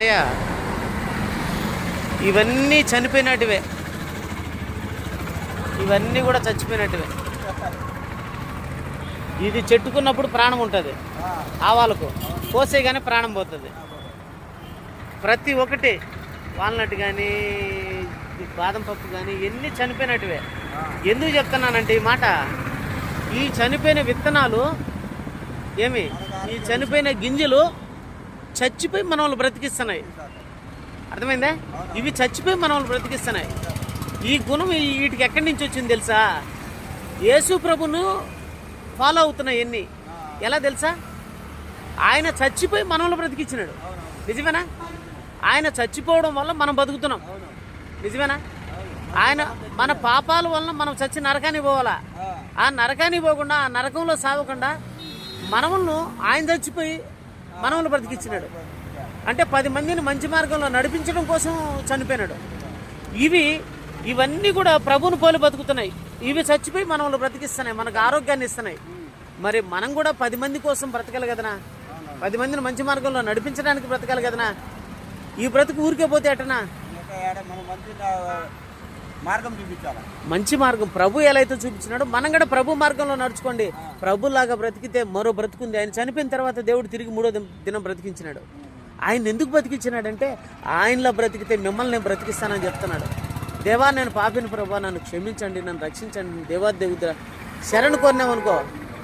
అయ్యా, ఇవన్నీ చనిపోయినట్టువే, ఇవన్నీ కూడా చచ్చిపోయినట్టువే. ఇది చెట్టుకున్నప్పుడు ప్రాణం ఉంటుంది, ఆవాలకు కోసే కానీ ప్రాణం పోతుంది. ప్రతి ఒక్కటి వాల్నట్ కానీ బాదం పప్పు కానీ ఇవన్నీ చనిపోయినట్టువే. ఎందుకు చెప్తున్నానంటే ఈ మాట, ఈ చనిపోయిన విత్తనాలు ఈ చనిపోయిన గింజలు చచ్చిపోయి మనల్ని బ్రతికిస్తున్నాయి. అర్థమైందా? ఇవి చచ్చిపోయి మనల్ని బ్రతికిస్తున్నాయి. ఈ గుణం వీటికి ఎక్కడి నుంచి వచ్చింది తెలుసా? యేసు ప్రభును ఫాలో అవుతున్నాయి. ఎన్ని ఎలా తెలుసా? ఆయన చచ్చిపోయి మనల్ని బ్రతికించినాడు. నిజమేనా? ఆయన చచ్చిపోవడం వల్ల మనం బతుకుతున్నాం. నిజమేనా? ఆయన మన పాపాల వలన మనం చచ్చి నరకానికి పోవాలా? ఆ నరకానికి పోకుండా, ఆ నరకంలో సాగకుండా మనములను ఆయన చచ్చిపోయి మనల్ని బ్రతికిచ్చినాడు. అంటే 10 మందిని మంచి మార్గంలో నడిపించడం కోసం చనిపోయినాడు. ఇవన్నీ కూడా ప్రభువును పోలి బతుకుతున్నాయి. ఇవి చచ్చిపోయి మనల్ని బ్రతికిస్తున్నాయి, మనకు ఆరోగ్యాన్ని ఇస్తున్నాయి. మరి మనం కూడా 10 మంది కోసం బ్రతకాలి కదనా? 10 మందిని మంచి మార్గంలో నడిపించడానికి బ్రతకాలి కదనా? ఈ బ్రతుకు ఊరికే పోతే ఎటనా? మార్గం చూపించాలి. మంచి మార్గం ప్రభు ఎలా అయితే చూపించినాడో మనం కూడా ప్రభు మార్గంలో నడుచుకోండి. ప్రభులాగా బ్రతికితే మరో బ్రతుకుంది. ఆయన చనిపోయిన తర్వాత దేవుడు తిరిగి 3వ దినం బ్రతికించినాడు. ఆయన ఎందుకు బ్రతికించినాడంటే, ఆయనలో బ్రతికితే మిమ్మల్ని నేను బ్రతికిస్తానని చెప్తున్నాడు. దేవా, నేను పాపిని ప్రభా, నన్ను క్షమించండి, నన్ను రక్షించండి, దేవాదేవుద్ర శరణు కోరినామనుకో,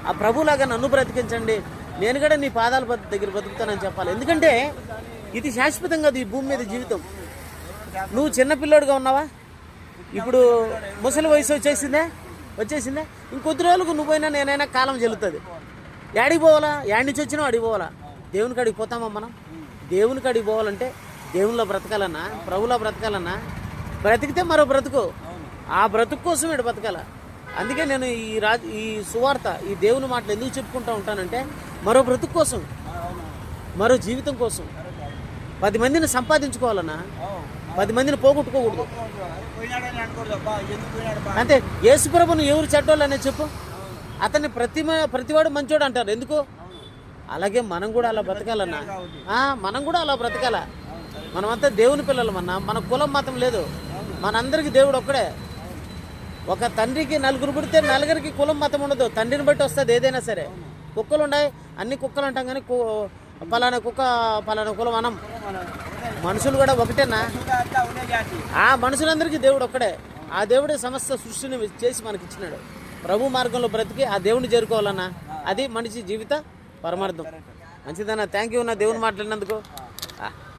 ఆ ప్రభులాగా నన్ను బ్రతికించండి, నేను కూడా నీ పాదాల దగ్గర బ్రతుకుతానని చెప్పాలి. ఎందుకంటే ఇది శాశ్వతం కాదు ఈ భూమి మీద జీవితం. నువ్వు చిన్నపిల్లోడుగా ఉన్నావా? ఇప్పుడు ముసలి వయసు వచ్చేసిందే. ఇంకొద్ది రోజులకు నువ్వైనా నేనైనా కాలం చెల్లుతుంది. యాడికి పోవాలా? యాడి నుంచి వచ్చినా అడిగి పోవాలా? దేవునికి అడిగి పోతామా మనం? దేవునికి అడిగి పోవాలంటే దేవునిలో బ్రతకాలన్నా, ప్రభులో బ్రతకాలన్నా, బ్రతికితే మరో బ్రతుకు, ఆ బ్రతుకు కోసం ఇటు బతకాల. అందుకే నేను ఈ సువార్త, ఈ దేవుని మాటలు ఎందుకు చెప్పుకుంటూ ఉంటానంటే, మరో బ్రతుకు కోసం, మరో జీవితం కోసం. 10 మందిని సంపాదించుకోవాలన్నా, 10 మందిని పోగొట్టుకోకూడదు. అంతే. యేసుప్రభును ఎవరు చెడ్డోళ్ళు అనేది చెప్పు? అతన్ని ప్రతివాడు మంచోడు అంటారు. ఎందుకు? అలాగే మనం కూడా అలా బ్రతకాలన్నా, మనం కూడా అలా బ్రతకాల. మనమంతా దేవుని పిల్లలమన్నా. మన కులం మతం లేదు, మనందరికీ దేవుడు ఒక్కడే. ఒక తండ్రికి 4 పుడితే 4కి కులం మతం ఉండదు. తండ్రిని బట్టి వస్తుంది ఏదైనా సరే. కుక్కలు ఉన్నాయి, అన్ని కుక్కలు అంటాం కానీ పలానా కుక్క పలానా కులం అనం. మనుషులు కూడా ఒకటేనా? ఆ మనుషులందరికీ దేవుడు ఒక్కడే. ఆ దేవుడే సమస్త సృష్టిని చేసి మనకి ఇచ్చినాడు. ప్రభు మార్గంలో బ్రతికి ఆ దేవుని చేరుకోవాలన్నా, అది మనిషి జీవిత పరమార్థం. మంచిదన్నా. థ్యాంక్ యూ అన్న దేవుని మాట్లాడినందుకు.